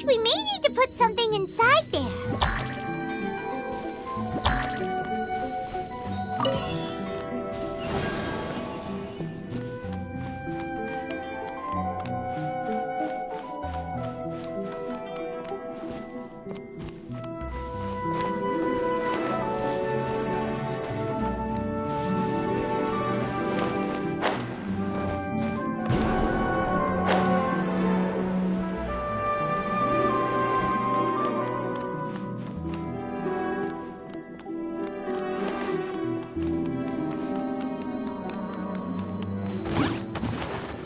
we may need to put something inside there.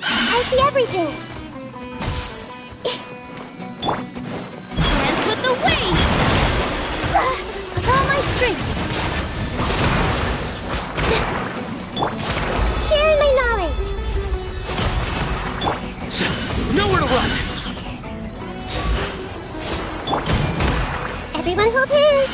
I see everything. Dance with the waves! With all my strength. Sharing my knowledge. Nowhere to run! Everyone hold hands.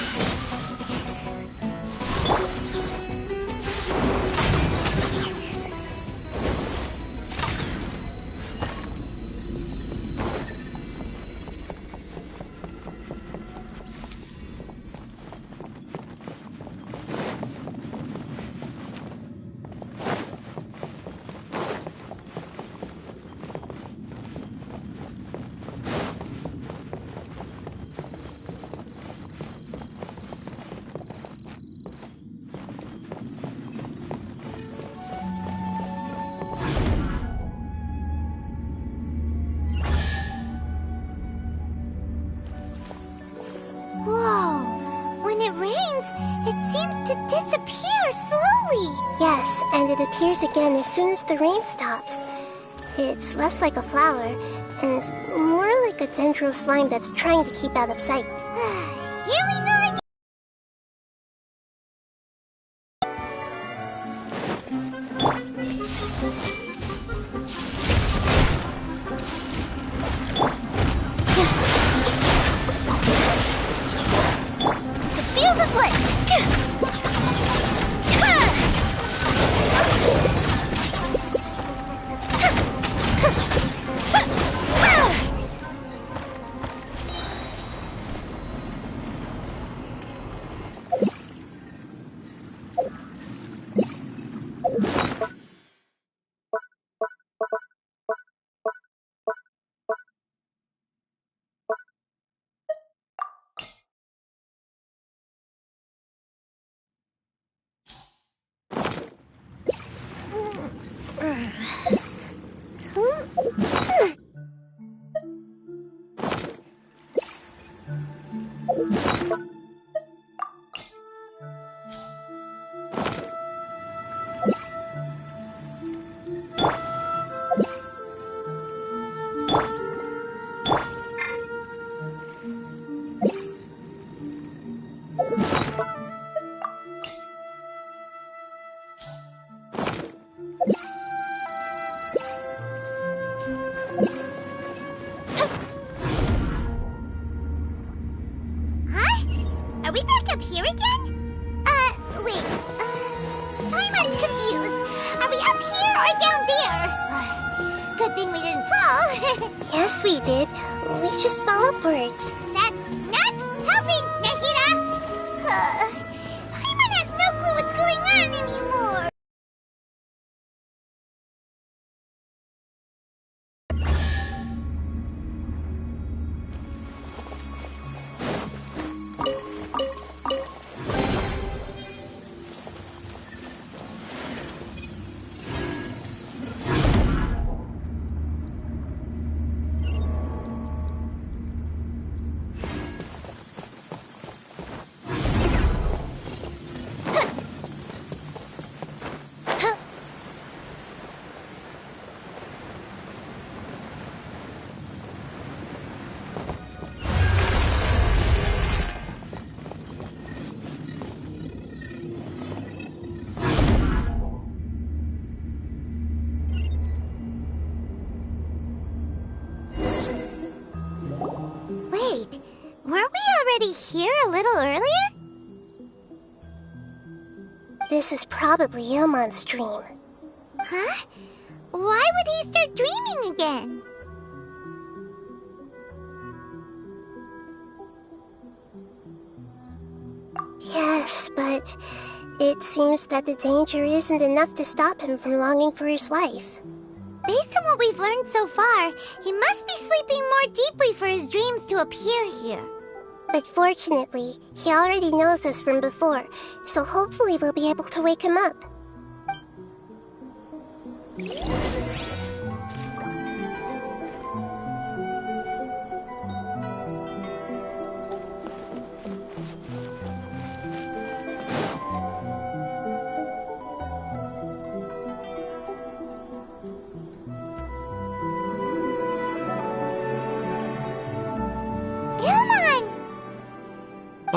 Whoa! When it rains, it seems to disappear slowly. Yes, and it appears again as soon as the rain stops. It's less like a flower, and more like a dendro slime that's trying to keep out of sight. Here we go again! The fuse is lit! Are we back up here again? Wait. Paimon's confused. Are we up here or down there? Good thing we didn't fall. Yes, we did. We just fell upwards. That's not helping, Nahida! Paimon has no clue what's going on anymore. Wait, weren't we already here a little earlier? This is probably Ilmon's dream. Huh? Why would he start dreaming again? Yes, but it seems that the danger isn't enough to stop him from longing for his wife. Based on what we've learned so far, he must be sleeping more deeply for his dreams to appear here. But fortunately, he already knows us from before, so hopefully we'll be able to wake him up.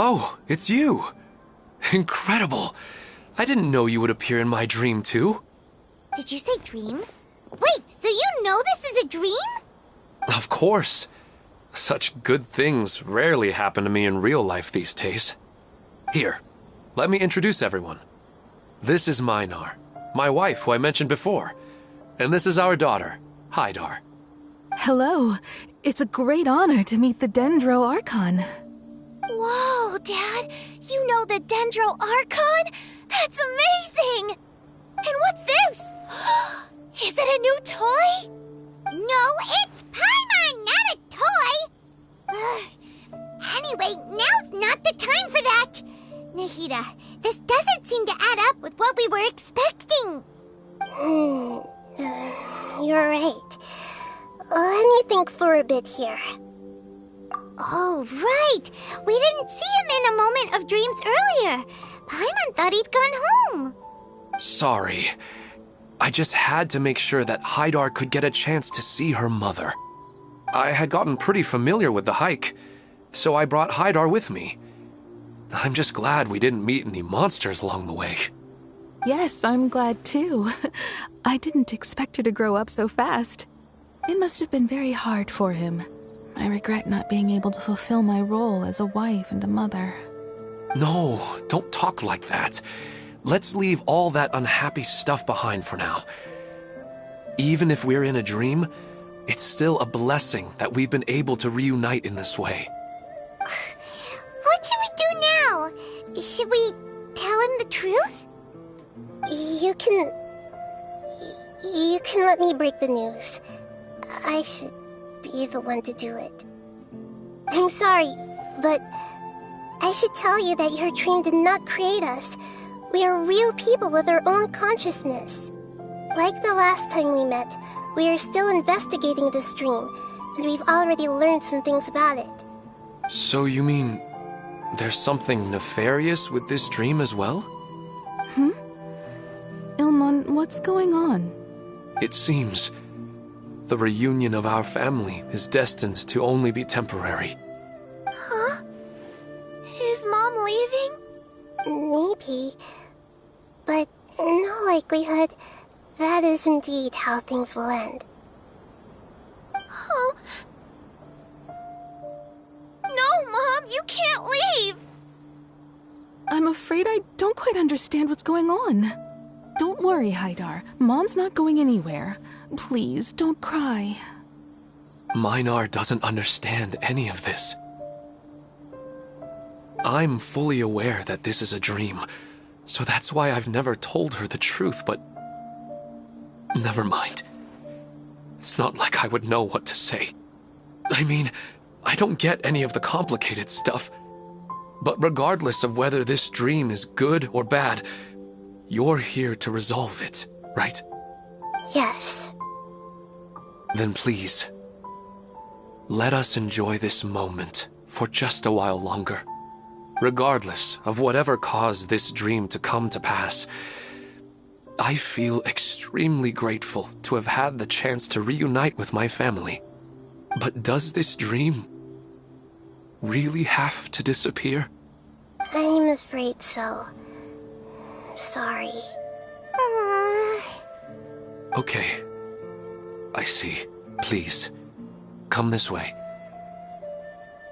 Oh, it's you! Incredible! I didn't know you would appear in my dream, too. Did you say dream? Wait, so you know this is a dream? Of course. Such good things rarely happen to me in real life these days. Here, let me introduce everyone. This is Minar, my wife who I mentioned before. And this is our daughter, Hydar. Hello. It's a great honor to meet the Dendro Archon. Whoa, Dad! You know the Dendro Archon? That's amazing! And what's this? Is it a new toy? No, it's Paimon, not a toy! Anyway, now's not the time for that! Nahida, this doesn't seem to add up with what we were expecting. You're right. Let me think for a bit here. Oh, right! We didn't see him in a moment of dreams earlier. Paimon thought he'd gone home. Sorry. I just had to make sure that Hydar could get a chance to see her mother. I had gotten pretty familiar with the hike, so I brought Hydar with me. I'm just glad we didn't meet any monsters along the way. Yes, I'm glad too. I didn't expect her to grow up so fast. It must have been very hard for him. I regret not being able to fulfill my role as a wife and a mother. No, don't talk like that. Let's leave all that unhappy stuff behind for now. Even if we're in a dream, it's still a blessing that we've been able to reunite in this way. What should we do now? Should we tell him the truth? You can let me break the news. I should be the one to do it. I'm sorry, but I should tell you that your dream did not create us. We are real people with our own consciousness. Like the last time we met, we are still investigating this dream, and we've already learned some things about it. So you mean there's something nefarious with this dream as well? Ilmon, what's going on? It seems the reunion of our family is destined to only be temporary. Huh? Is Mom leaving? Maybe. But in all likelihood, that is indeed how things will end. Oh. No, Mom, you can't leave! I'm afraid I don't quite understand what's going on. Don't worry, Hydar. Mom's not going anywhere. Please, don't cry. Minar doesn't understand any of this. I'm fully aware that this is a dream, so that's why I've never told her the truth, but... Never mind. It's not like I would know what to say. I mean, I don't get any of the complicated stuff. But regardless of whether this dream is good or bad, you're here to resolve it, right? Yes. Then please, let us enjoy this moment for just a while longer. Regardless of whatever caused this dream to come to pass, I feel extremely grateful to have had the chance to reunite with my family. But does this dream really have to disappear? I'm afraid so. Sorry. Okay. I see. Please, come this way.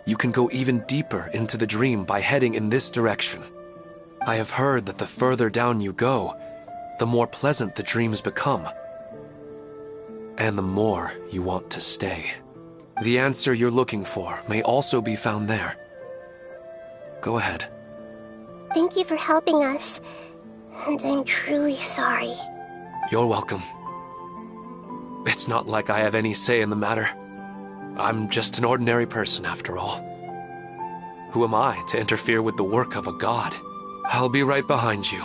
You can go even deeper into the dream by heading in this direction. I have heard that the further down you go, the more pleasant the dreams become. And the more you want to stay. The answer you're looking for may also be found there. Go ahead. Thank you for helping us. And I'm truly sorry. You're welcome. It's not like I have any say in the matter. I'm just an ordinary person, after all. Who am I to interfere with the work of a god? I'll be right behind you.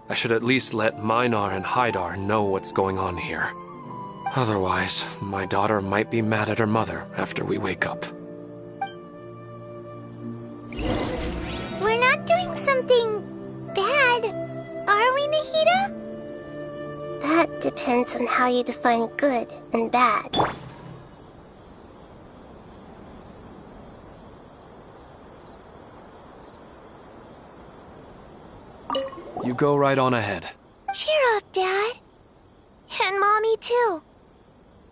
I should at least let Minar and Haidar know what's going on here. Otherwise, my daughter might be mad at her mother after we wake up. We're not doing something bad, are we, Nahida? That depends on how you define good and bad. You go right on ahead. Cheer up, Dad. And Mommy, too.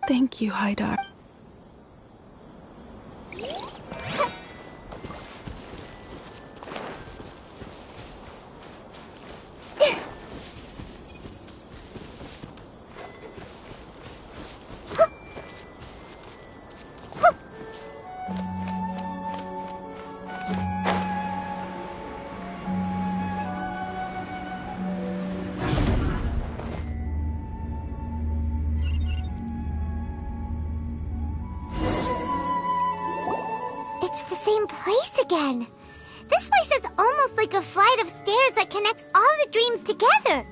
Thank you, Haidar. It's the same place again. This place is almost like a flight of stairs that connects all the dreams together.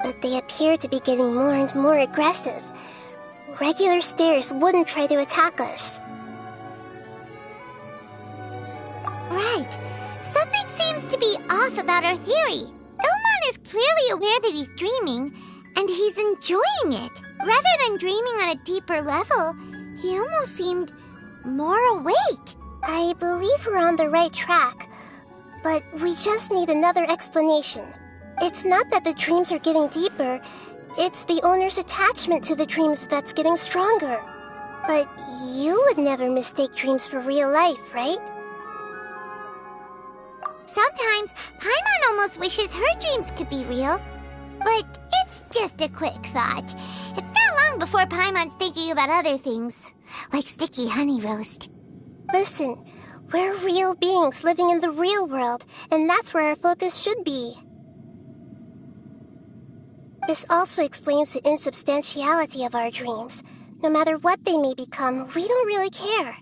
But they appear to be getting more and more aggressive. Regular stairs wouldn't try to attack us. Right. Something seems to be off about our theory. Ilmon is clearly aware that he's dreaming, and he's enjoying it. Rather than dreaming on a deeper level, he almost seemed more awake. I believe we're on the right track, but we just need another explanation. It's not that the dreams are getting deeper, it's the owner's attachment to the dreams that's getting stronger. But you would never mistake dreams for real life, right? Sometimes, Paimon almost wishes her dreams could be real. But it's just a quick thought. It's not long before Paimon's thinking about other things, like sticky honey roast. Listen, we're real beings living in the real world, and that's where our focus should be. This also explains the insubstantiality of our dreams. No matter what they may become, we don't really care.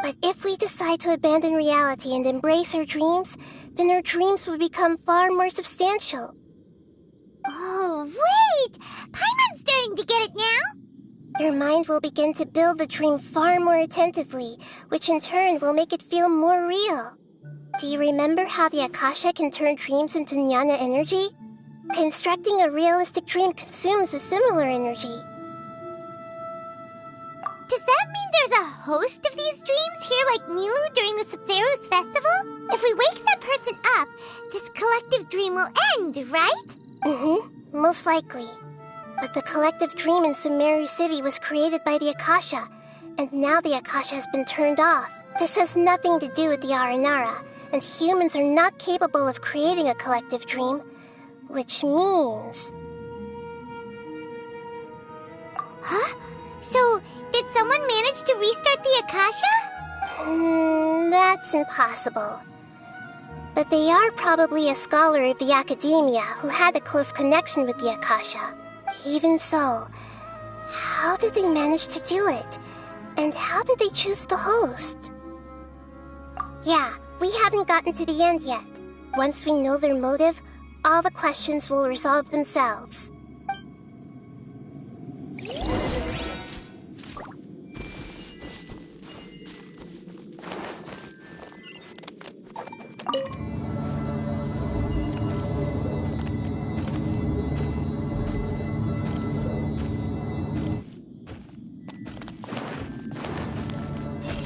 But if we decide to abandon reality and embrace our dreams, then our dreams will become far more substantial. Oh, wait! Paimon's starting to get it now? Your mind will begin to build the dream far more attentively, which in turn will make it feel more real. Do you remember how the Akasha can turn dreams into jnana energy? Constructing a realistic dream consumes a similar energy. Does that mean there's a host of these dreams here like Milu during the Sabzeruz festival? If we wake that person up, this collective dream will end, right? Most likely. But the collective dream in Sumeru City was created by the Akasha, and now the Akasha has been turned off. This has nothing to do with the Aranara, and humans are not capable of creating a collective dream, which means... Huh? So, did someone manage to restart the Akasha? That's impossible. But they are probably a scholar of the academia who had a close connection with the Akasha. Even so, how did they manage to do it? And how did they choose the host? Yeah, we haven't gotten to the end yet. Once we know their motive, all the questions will resolve themselves.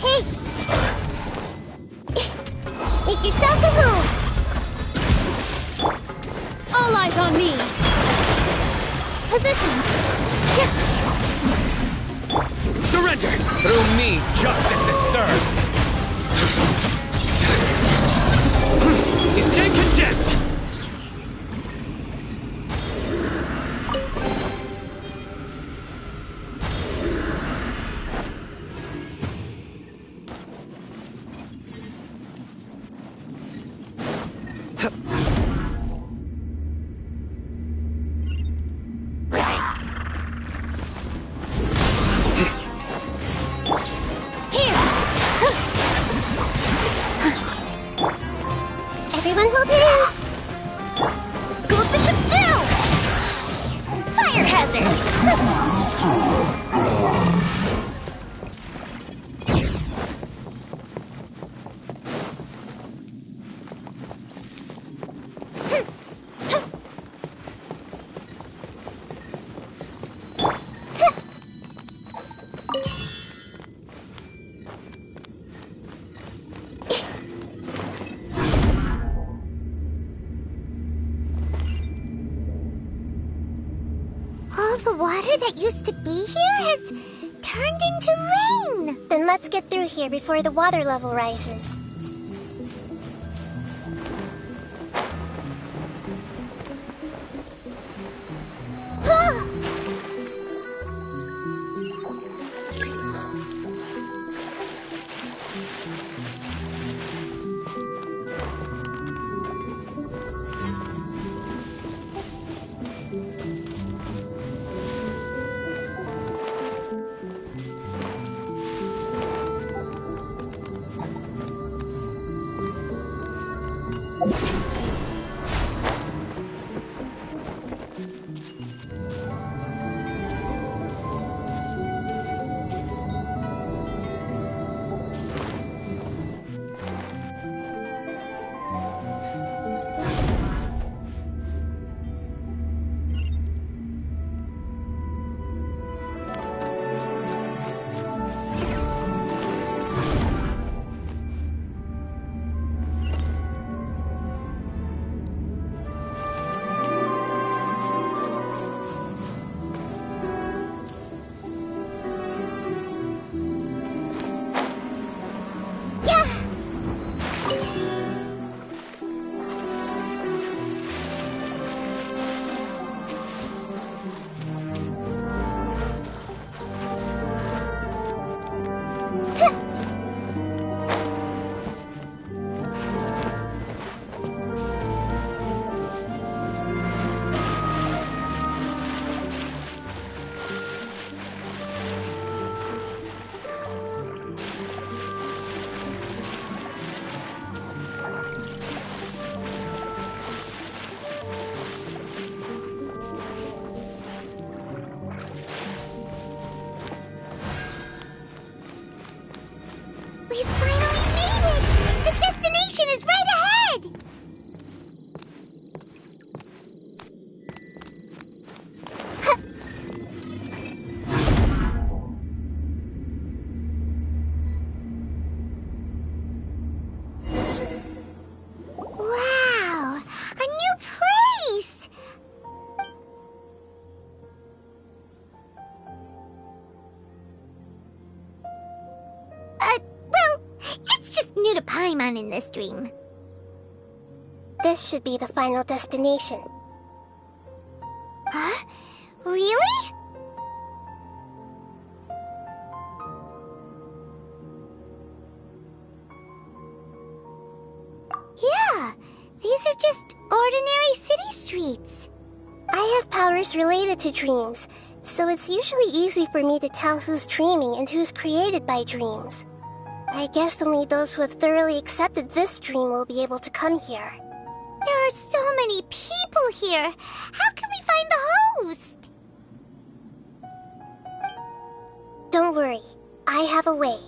Hey! Make yourselves at home! All eyes on me! Positions! Surrender! Through me, justice is served! You stay condemned! All the water that used to be here has turned into rain. Then let's get through here before the water level rises. We finally made it! The destination is right ahead! Wow! A new place! Well, it's just new to Paimon in this dream. This should be the final destination. Huh? Really? Yeah, these are just ordinary city streets. I have powers related to dreams, so it's usually easy for me to tell who's dreaming and who's created by dreams. I guess only those who have thoroughly accepted this dream will be able to come here. There are so many people here. How can we find the host? Don't worry, I have a way.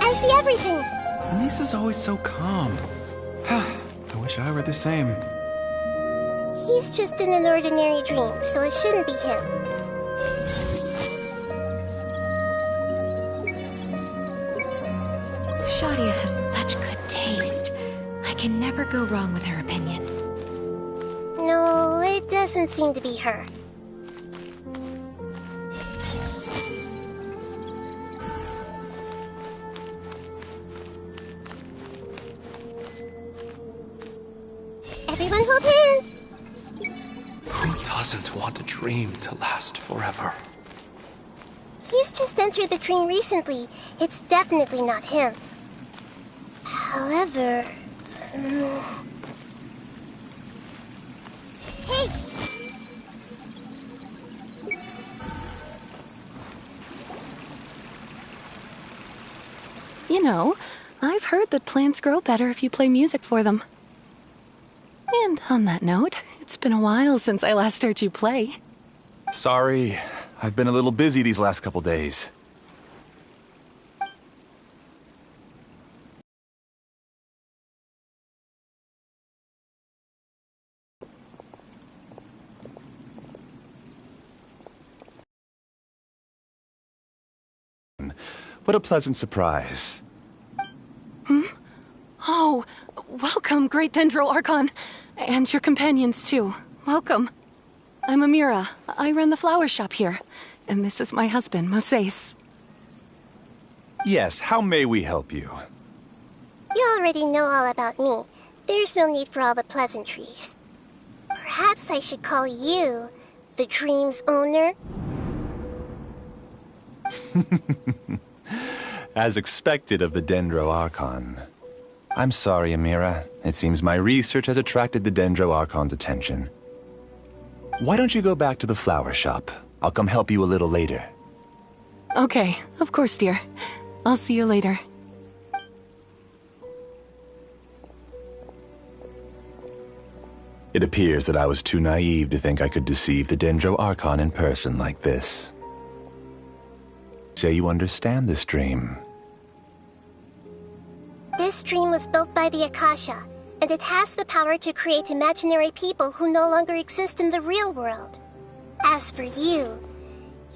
I see everything! Lisa's always so calm. I wish I were the same. He's just in an ordinary dream, so it shouldn't be him. Shadia has such good taste. I can never go wrong with her opinion. No, it doesn't seem to be her. Everyone hold hands! Who doesn't want a dream to last forever? He's just entered the dream recently. It's definitely not him. However... Hey! You know, I've heard that plants grow better if you play music for them. And on that note, it's been a while since I last heard you play. Sorry, I've been a little busy these last couple days. What a pleasant surprise. Oh, welcome, Great Dendro Archon. And your companions, too. Welcome. I'm Amira. I run the flower shop here. And this is my husband, Moses. Yes, how may we help you? You already know all about me. There's no need for all the pleasantries. Perhaps I should call you the dream's owner? As expected of the Dendro Archon. I'm sorry, Amira. It seems my research has attracted the Dendro Archon's attention. Why don't you go back to the flower shop? I'll come help you a little later. Okay, of course, dear. I'll see you later. It appears that I was too naive to think I could deceive the Dendro Archon in person like this. Say you understand this dream. This dream was built by the Akasha, and it has the power to create imaginary people who no longer exist in the real world. As for you,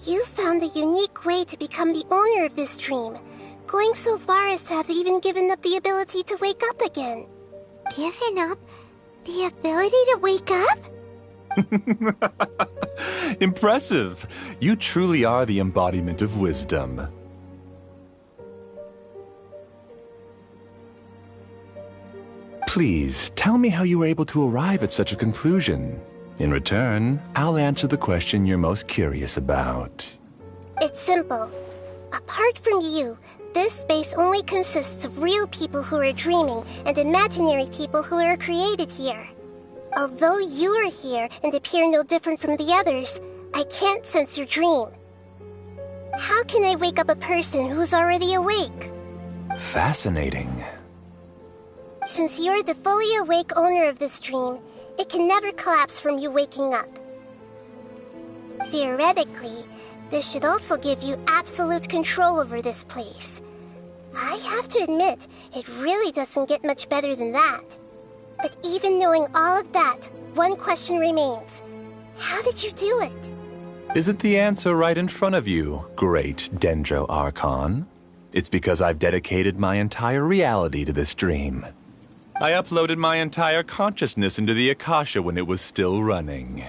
you found a unique way to become the owner of this dream, going so far as to have even given up the ability to wake up again. Given up the ability to wake up? Impressive! You truly are the embodiment of wisdom. Please, tell me how you were able to arrive at such a conclusion. In return, I'll answer the question you're most curious about. It's simple. Apart from you, this space only consists of real people who are dreaming and imaginary people who are created here. Although you are here and appear no different from the others, I can't sense your dream. How can I wake up a person who's already awake? Fascinating. Since you're the fully awake owner of this dream, it can never collapse from you waking up. Theoretically, this should also give you absolute control over this place. I have to admit, it really doesn't get much better than that. But even knowing all of that, one question remains. How did you do it? Isn't the answer right in front of you, great Dendro Archon? It's because I've dedicated my entire reality to this dream. I uploaded my entire consciousness into the Akasha when it was still running.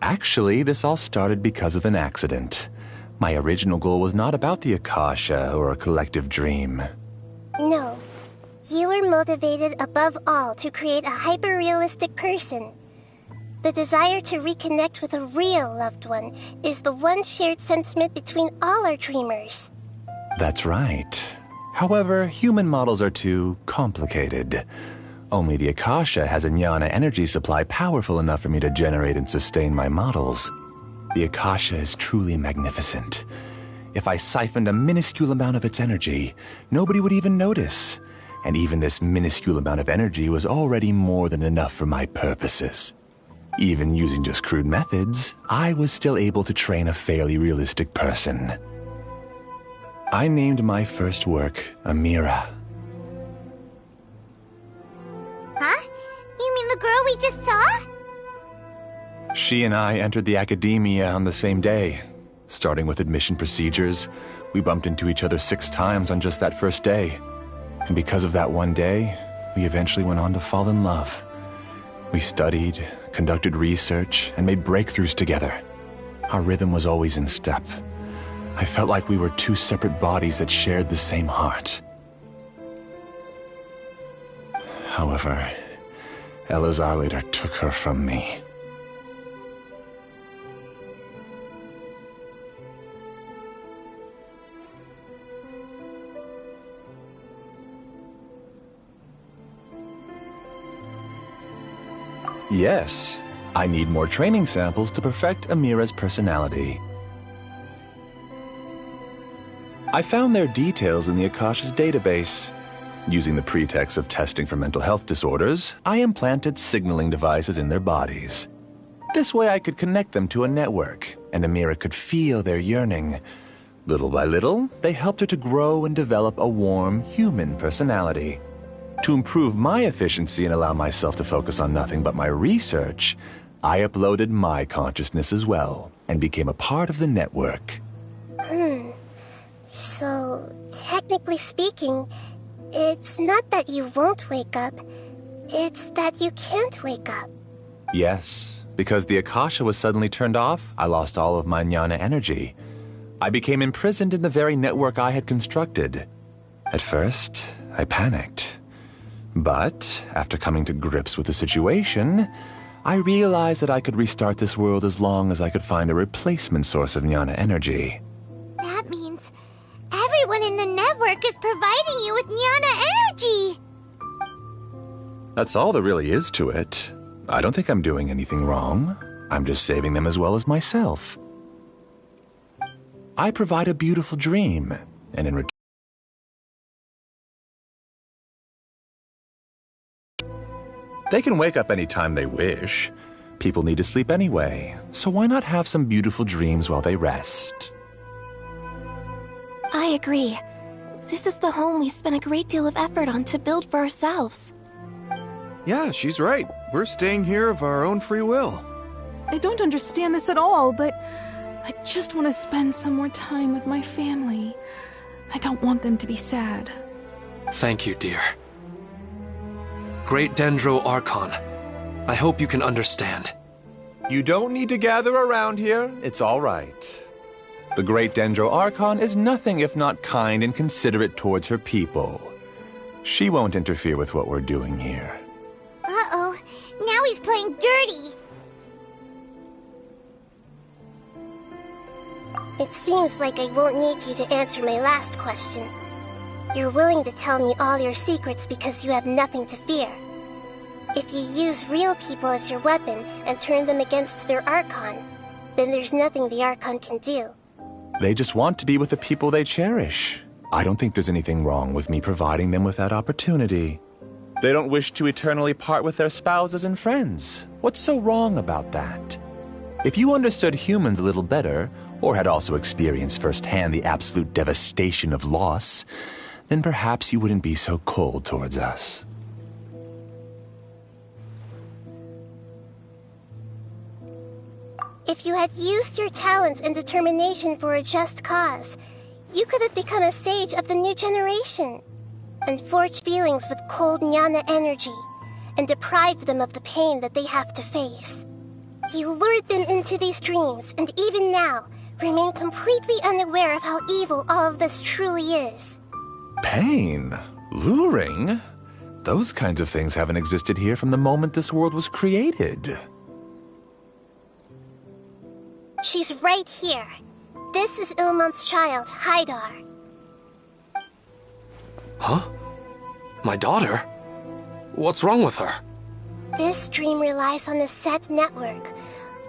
Actually, this all started because of an accident. My original goal was not about the Akasha or a collective dream. No. You were motivated above all to create a hyper-realistic person. The desire to reconnect with a real loved one is the one shared sentiment between all our dreamers. That's right. However, human models are too complicated. Only the Akasha has a jnana energy supply powerful enough for me to generate and sustain my models. The Akasha is truly magnificent. If I siphoned a minuscule amount of its energy, nobody would even notice. And even this minuscule amount of energy was already more than enough for my purposes. Even using just crude methods, I was still able to train a fairly realistic person. I named my first work Amira. Huh? You mean the girl we just saw? She and I entered the academia on the same day. Starting with admission procedures, we bumped into each other 6 times on just that first day. And because of that one day, we eventually went on to fall in love. We studied, conducted research, and made breakthroughs together. Our rhythm was always in step. I felt like we were 2 separate bodies that shared the same heart. However, Elazar later took her from me. Yes, I need more training samples to perfect Amira's personality. I found their details in the Akasha's database. Using the pretext of testing for mental health disorders, I implanted signaling devices in their bodies. This way I could connect them to a network, and Amira could feel their yearning. Little by little, they helped her to grow and develop a warm, human personality. To improve my efficiency and allow myself to focus on nothing but my research, I uploaded my consciousness as well, and became a part of the network. So, technically speaking, it's not that you won't wake up, it's that you can't wake up. Yes, because the Akasha was suddenly turned off, I lost all of my jnana energy. I became imprisoned in the very network I had constructed. At first, I panicked. But, after coming to grips with the situation, I realized that I could restart this world as long as I could find a replacement source of jnana energy. That means everyone in the network is providing you with jnana energy! That's all there really is to it. I don't think I'm doing anything wrong. I'm just saving them as well as myself. I provide a beautiful dream, and in return, they can wake up any time they wish. People need to sleep anyway, so why not have some beautiful dreams while they rest? I agree. This is the home we spent a great deal of effort on to build for ourselves. Yeah, she's right. We're staying here of our own free will. I don't understand this at all, but I just want to spend some more time with my family. I don't want them to be sad. Thank you, dear. Great Dendro Archon, I hope you can understand. You don't need to gather around here. It's all right. The Great Dendro Archon is nothing if not kind and considerate towards her people. She won't interfere with what we're doing here. Uh-oh, now he's playing dirty! It seems like I won't need you to answer my last question. You're willing to tell me all your secrets because you have nothing to fear. If you use real people as your weapon and turn them against their Archon, then there's nothing the Archon can do. They just want to be with the people they cherish. I don't think there's anything wrong with me providing them with that opportunity. They don't wish to eternally part with their spouses and friends. What's so wrong about that? If you understood humans a little better, or had also experienced firsthand the absolute devastation of loss, then perhaps you wouldn't be so cold towards us. If you had used your talents and determination for a just cause, you could have become a sage of the new generation, and forged feelings with cold jnana energy, and deprived them of the pain that they have to face. You lured them into these dreams, and even now, remain completely unaware of how evil all of this truly is. Pain? Luring? Those kinds of things haven't existed here from the moment this world was created. She's right here. This is Ilmon's child, Haidar. Huh? My daughter? What's wrong with her? This dream relies on a set network,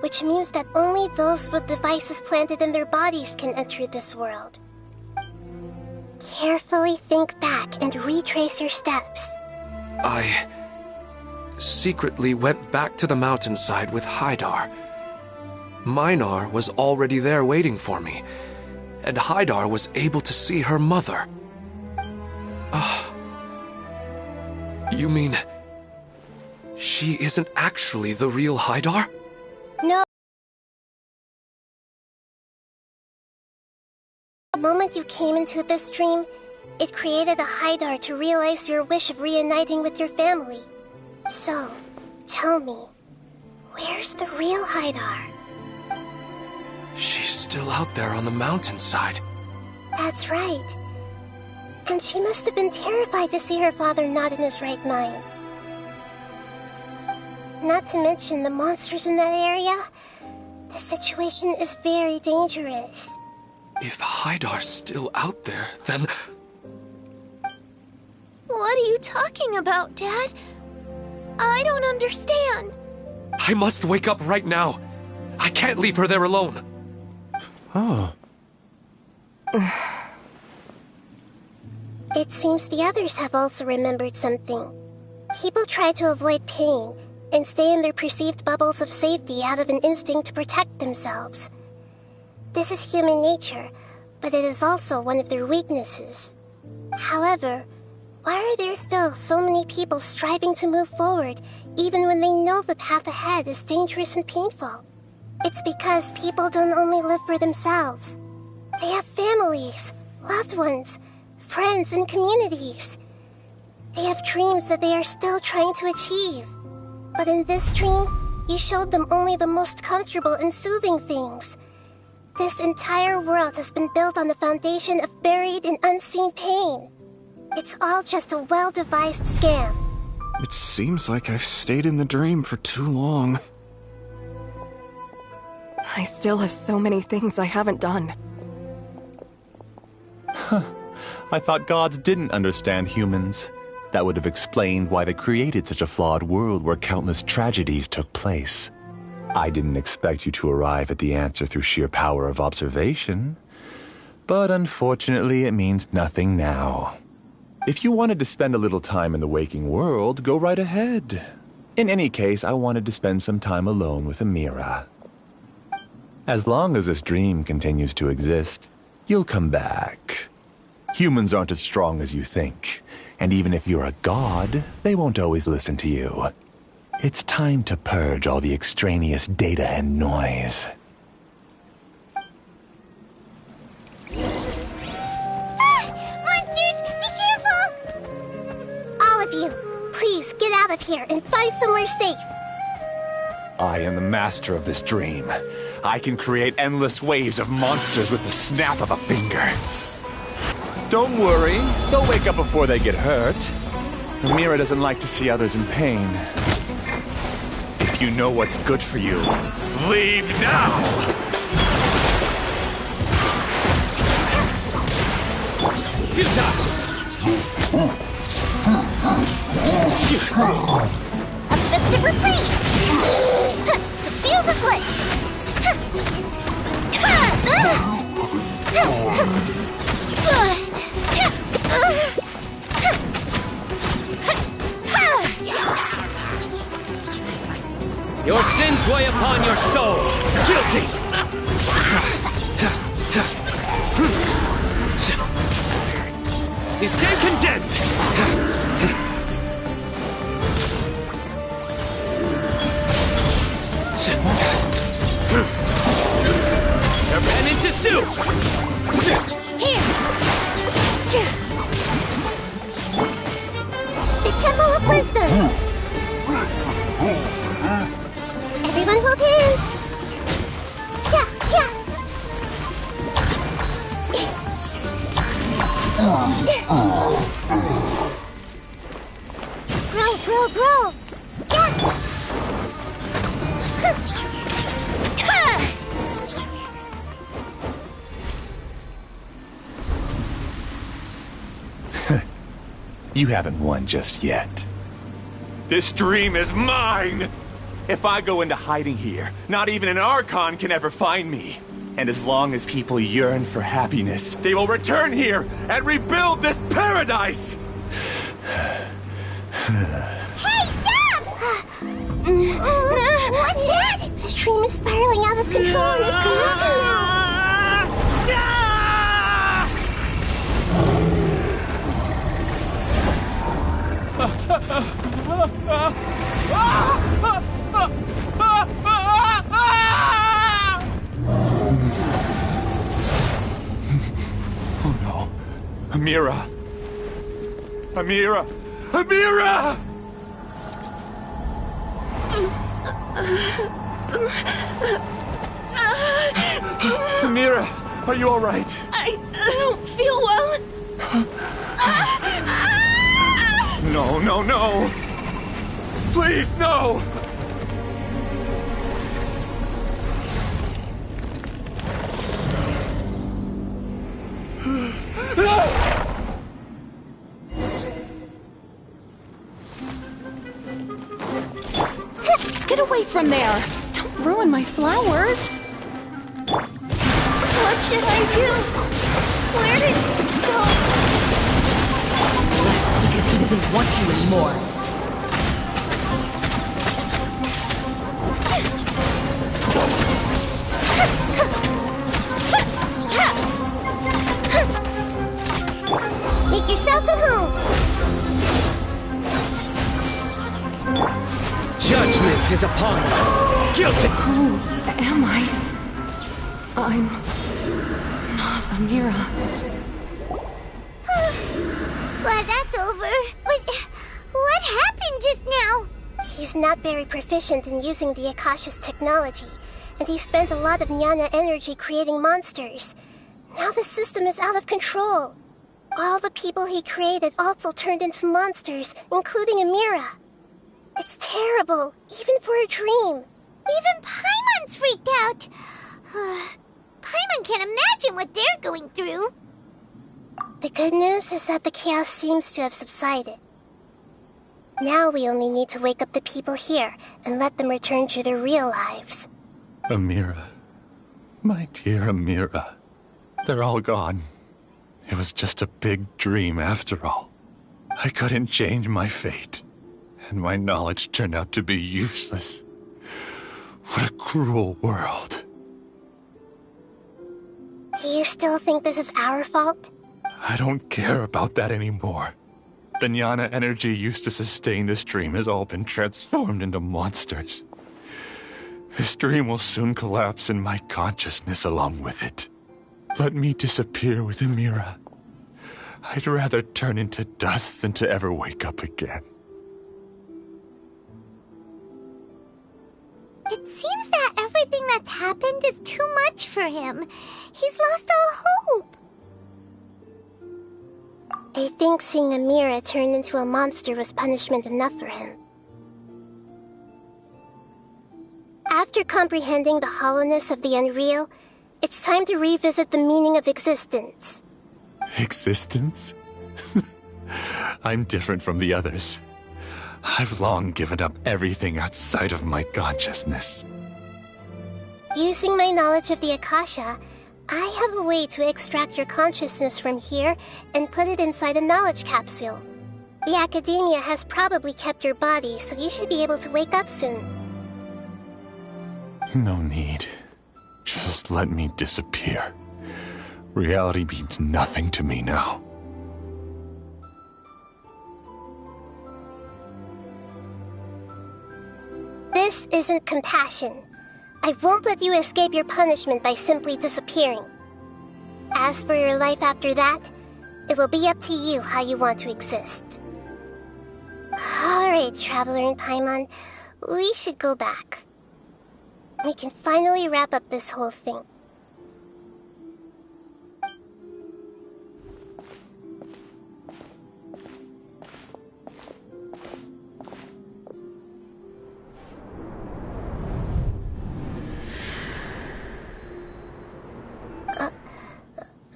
which means that only those with devices planted in their bodies can enter this world. Carefully think back and retrace your steps. I secretly went back to the mountainside with Haidar. Minar was already there waiting for me, and Haidar was able to see her mother. You mean she isn't actually the real Haidar? No. The moment you came into this dream, it created a Haidar to realize your wish of reuniting with your family. So, tell me, where's the real Haidar? She's still out there on the mountainside. That's right. And she must have been terrified to see her father not in his right mind. Not to mention the monsters in that area. The situation is very dangerous. If Haidar's still out there, then... What are you talking about, Dad? I don't understand. I must wake up right now. I can't leave her there alone. Oh. It seems the others have also remembered something. People try to avoid pain and stay in their perceived bubbles of safety out of an instinct to protect themselves. This is human nature, but it is also one of their weaknesses. However, why are there still so many people striving to move forward, even when they know the path ahead is dangerous and painful? It's because people don't only live for themselves. They have families, loved ones, friends, and communities. They have dreams that they are still trying to achieve. But in this dream, you showed them only the most comfortable and soothing things. This entire world has been built on the foundation of buried and unseen pain. It's all just a well-devised scam. It seems like I've stayed in the dream for too long. I still have so many things I haven't done. I thought gods didn't understand humans. That would have explained why they created such a flawed world where countless tragedies took place. I didn't expect you to arrive at the answer through sheer power of observation. But unfortunately, it means nothing now. If you wanted to spend a little time in the waking world, go right ahead. In any case, I wanted to spend some time alone with Amira. As long as this dream continues to exist, you'll come back. Humans aren't as strong as you think. And even if you're a god, they won't always listen to you. It's time to purge all the extraneous data and noise. Monsters, be careful! All of you, please get out of here and find somewhere safe. I am the master of this dream. I can create endless waves of monsters with the snap of a finger. Don't worry, they'll wake up before they get hurt. Amira doesn't like to see others in pain. If you know what's good for you, leave now! A festive reprise! The fuse is lit! Your sins weigh upon your soul. Guilty! You stand condemned! Your penance is due! Here! The Temple of Wisdom! Everyone hold hands! Yeah, yeah! Grow! Yeah! You haven't won just yet. This dream is mine! If I go into hiding here, not even an Archon can ever find me. And as long as people yearn for happiness, they will return here and rebuild this paradise! Hey, stop! What's that? This dream is spiraling out of control and is collapsing. Oh no. Amira! Amira! Amira! Amira, are you all right? I don't feel well. No, no, no! Please, no! Get away from there! Don't ruin my flowers! What should I do? Where did it go? Because he doesn't want you anymore. Make yourselves at home! Judgment is upon you! Guilty! Who am I? I'm not Amira. Glad that's over. But what happened just now? He's not very proficient in using the Akasha's technology, and he spent a lot of Jnana energy creating monsters. Now the system is out of control. All the people he created also turned into monsters, including Amira. It's terrible, even for a dream. Even Paimon's freaked out. Paimon can't imagine what they're going through. The good news is that the chaos seems to have subsided. Now we only need to wake up the people here and let them return to their real lives. Amira. My dear Amira. They're all gone. It was just a big dream after all. I couldn't change my fate, and my knowledge turned out to be useless. What a cruel world. Do you still think this is our fault? I don't care about that anymore. The Jnana energy used to sustain this dream has all been transformed into monsters. This dream will soon collapse and my consciousness along with it. Let me disappear with Amira. I'd rather turn into dust than to ever wake up again. It seems that everything that's happened is too much for him. He's lost all hope. I think seeing Amira turn into a monster was punishment enough for him. After comprehending the hollowness of the unreal, it's time to revisit the meaning of existence. Existence? I'm different from the others. I've long given up everything outside of my consciousness. Using my knowledge of the Akasha, I have a way to extract your consciousness from here and put it inside a knowledge capsule. The Academia has probably kept your body, so you should be able to wake up soon. No need. Just let me disappear. Reality means nothing to me now. This isn't compassion. I won't let you escape your punishment by simply disappearing. As for your life after that, it will be up to you how you want to exist. Alright, Traveler and Paimon, we should go back. We can finally wrap up this whole thing.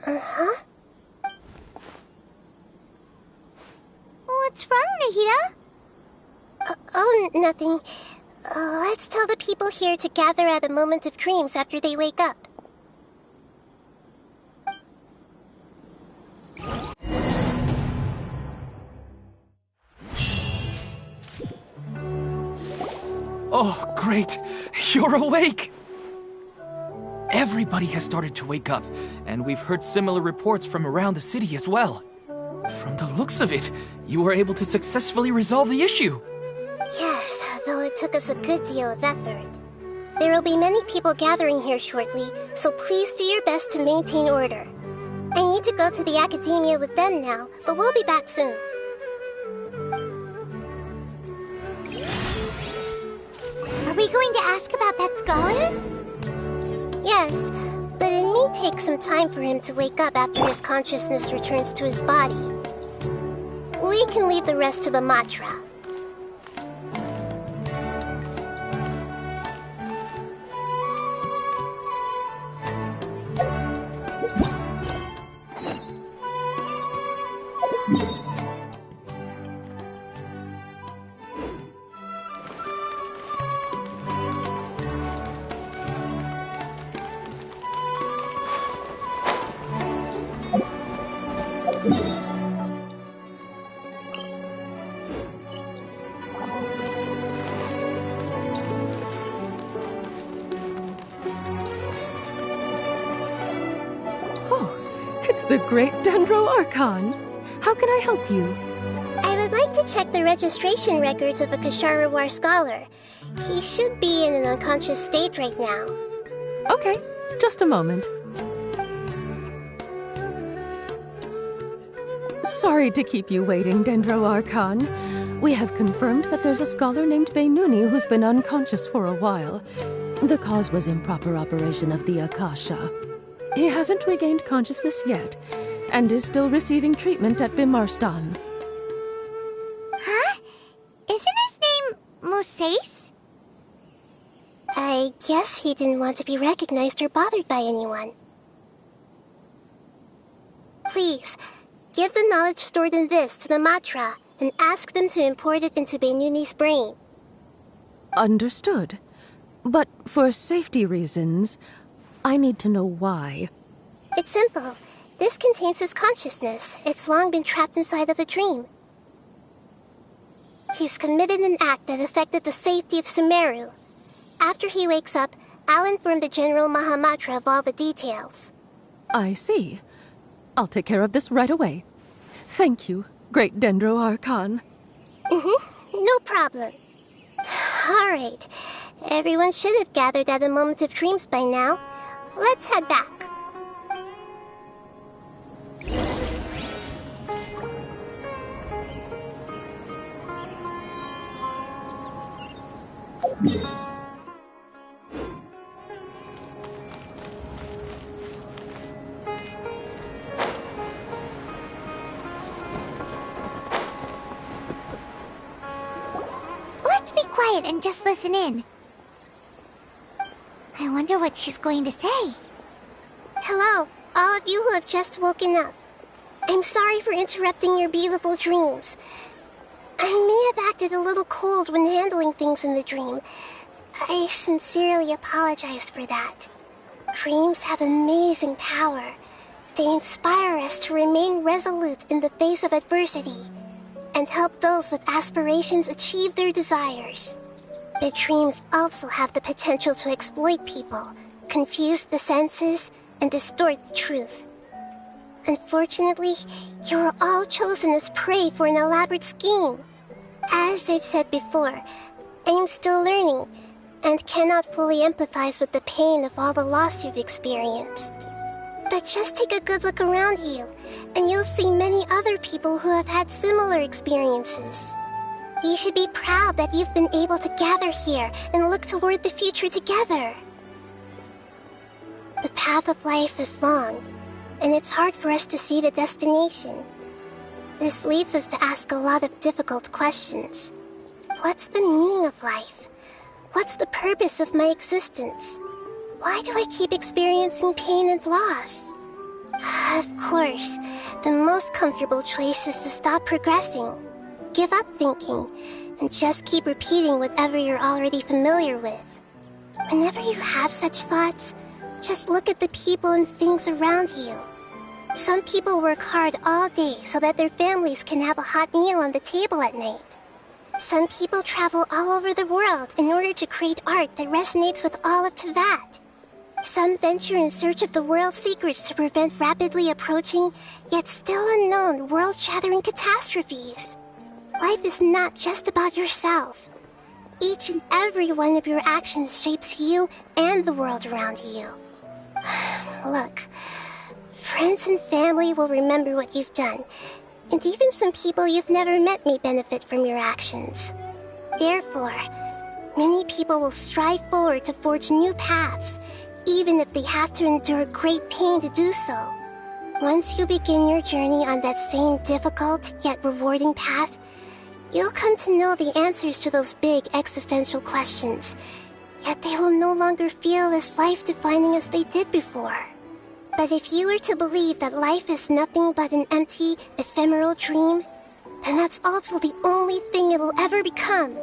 Uh-huh? What's wrong, Nahida? Oh, nothing. Let's tell the people here to gather at a moment of dreams after they wake up. Oh, great! You're awake! Everybody has started to wake up, and we've heard similar reports from around the city as well. From the looks of it, you were able to successfully resolve the issue. Yes, though it took us a good deal of effort. There will be many people gathering here shortly, so please do your best to maintain order. I need to go to the Academia with them now, but we'll be back soon. Are we going to ask about that scholar? Yes, but it may take some time for him to wake up after his consciousness returns to his body. We can leave the rest to the Matra. It's the great Dendro Archon. How can I help you? I would like to check the registration records of a Kasharawar scholar. He should be in an unconscious state right now. Okay, just a moment. Sorry to keep you waiting, Dendro Archon. We have confirmed that there's a scholar named Beinuni who's been unconscious for a while. The cause was improper operation of the Akasha. He hasn't regained consciousness yet, and is still receiving treatment at Bimarstan. Huh? Isn't his name Moses? I guess he didn't want to be recognized or bothered by anyone. Please, give the knowledge stored in this to the Matra, and ask them to import it into Beinuni's brain. Understood. But for safety reasons, I need to know why. It's simple. This contains his consciousness. It's long been trapped inside of a dream. He's committed an act that affected the safety of Sumeru. After he wakes up, I'll inform the General Mahamatra of all the details. I see. I'll take care of this right away. Thank you, great Dendro Archon. No problem. All right. Everyone should have gathered at the Moment of Dreams by now. Let's head back. Let's be quiet and just listen in. I wonder what she's going to say. Hello, all of you who have just woken up. I'm sorry for interrupting your beautiful dreams. I may have acted a little cold when handling things in the dream. I sincerely apologize for that. Dreams have amazing power. They inspire us to remain resolute in the face of adversity, and help those with aspirations achieve their desires. But dreams also have the potential to exploit people, confuse the senses, and distort the truth. Unfortunately, you were all chosen as prey for an elaborate scheme. As I've said before, I am still learning, and cannot fully empathize with the pain of all the loss you've experienced. But just take a good look around you, and you'll see many other people who have had similar experiences. You should be proud that you've been able to gather here and look toward the future together. The path of life is long, and it's hard for us to see the destination. This leads us to ask a lot of difficult questions. What's the meaning of life? What's the purpose of my existence? Why do I keep experiencing pain and loss? Of course, the most comfortable choice is to stop progressing. Give up thinking, and just keep repeating whatever you're already familiar with. Whenever you have such thoughts, just look at the people and things around you. Some people work hard all day so that their families can have a hot meal on the table at night. Some people travel all over the world in order to create art that resonates with all of Teyvat. Some venture in search of the world's secrets to prevent rapidly approaching, yet still unknown, world-shattering catastrophes. Life is not just about yourself. Each and every one of your actions shapes you and the world around you. Look, friends and family will remember what you've done, and even some people you've never met may benefit from your actions. Therefore, many people will strive forward to forge new paths, even if they have to endure great pain to do so. Once you begin your journey on that same difficult yet rewarding path, you'll come to know the answers to those big existential questions, yet they will no longer feel as life-defining as they did before. But if you were to believe that life is nothing but an empty, ephemeral dream, then that's also the only thing it will ever become.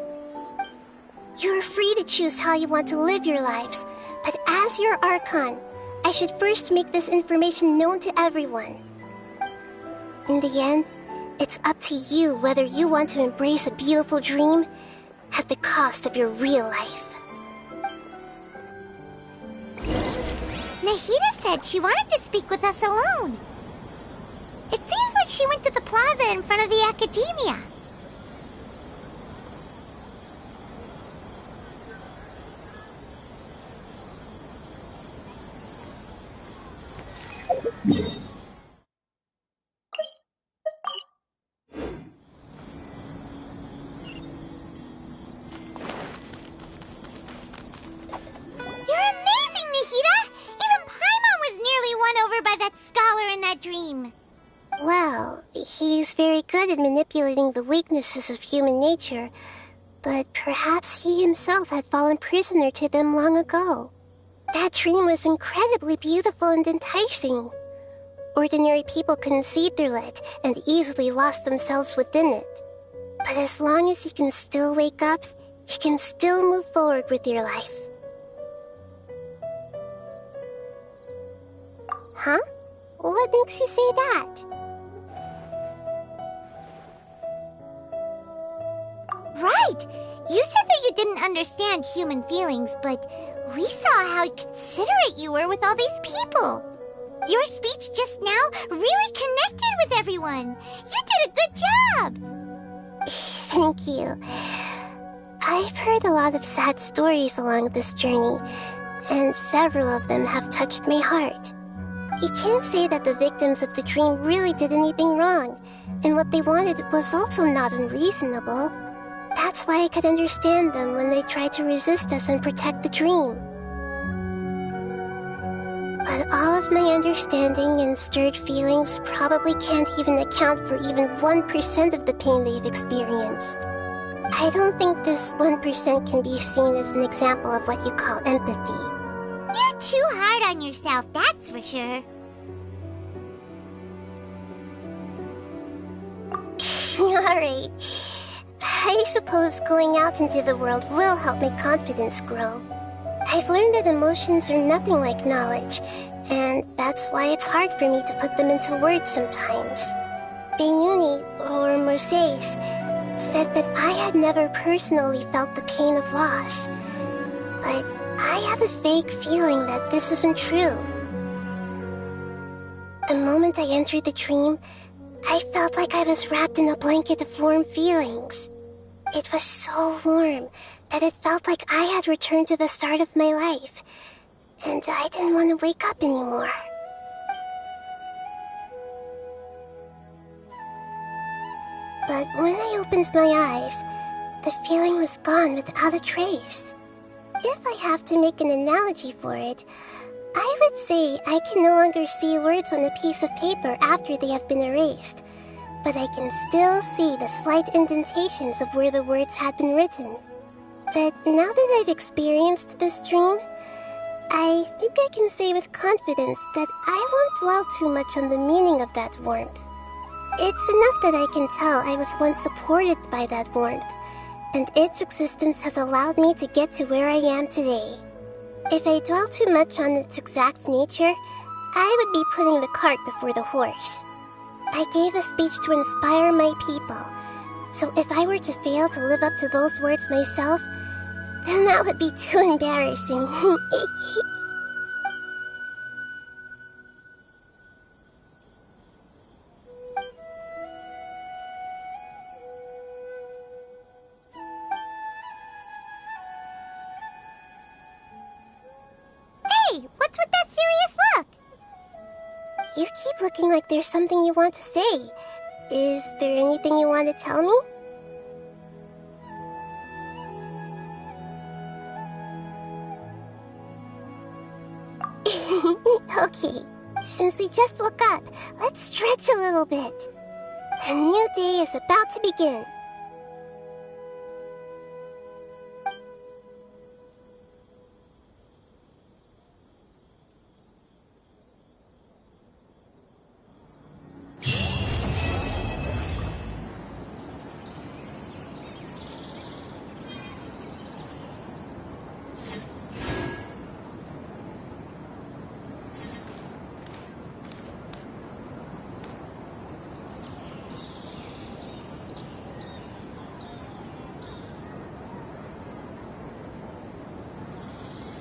You're free to choose how you want to live your lives, but as your Archon, I should first make this information known to everyone. In the end, it's up to you whether you want to embrace a beautiful dream at the cost of your real life. Nahida said she wanted to speak with us alone. It seems like she went to the plaza in front of the academia. You're amazing, Nahida! Even Paimon was nearly won over by that scholar in that dream. Well, he's very good at manipulating the weaknesses of human nature, but perhaps he himself had fallen prisoner to them long ago. That dream was incredibly beautiful and enticing. Ordinary people couldn't see through it and easily lost themselves within it. But as long as you can still wake up, you can still move forward with your life. Huh? What makes you say that? Right! You said that you didn't understand human feelings, but we saw how considerate you were with all these people. Your speech just now really connected with everyone. You did a good job. Thank you. I've heard a lot of sad stories along this journey, and several of them have touched my heart. You can't say that the victims of the dream really did anything wrong, and what they wanted was also not unreasonable. That's why I could understand them when they tried to resist us and protect the dream. But all of my understanding and stirred feelings probably can't even account for even 1% of the pain they've experienced. I don't think this 1% can be seen as an example of what you call empathy. You're too hard on yourself, that's for sure. Alright. I suppose going out into the world will help my confidence grow. I've learned that emotions are nothing like knowledge, and that's why it's hard for me to put them into words sometimes. Beinuni, or Oromasdis, said that I had never personally felt the pain of loss. But I have a vague feeling that this isn't true. The moment I entered the dream, I felt like I was wrapped in a blanket of warm feelings. It was so warm that it felt like I had returned to the start of my life, and I didn't want to wake up anymore. But when I opened my eyes, the feeling was gone without a trace. If I have to make an analogy for it, I would say I can no longer see words on a piece of paper after they have been erased, but I can still see the slight indentations of where the words had been written. But now that I've experienced this dream, I think I can say with confidence that I won't dwell too much on the meaning of that warmth. It's enough that I can tell I was once supported by that warmth, and its existence has allowed me to get to where I am today. If I dwell too much on its exact nature, I would be putting the cart before the horse. I gave a speech to inspire my people, so if I were to fail to live up to those words myself, then that would be too embarrassing. Hey, what's with that serious look? You keep looking like there's something you want to say. Is there anything you want to tell me? Okay, since we just woke up, let's stretch a little bit. A new day is about to begin.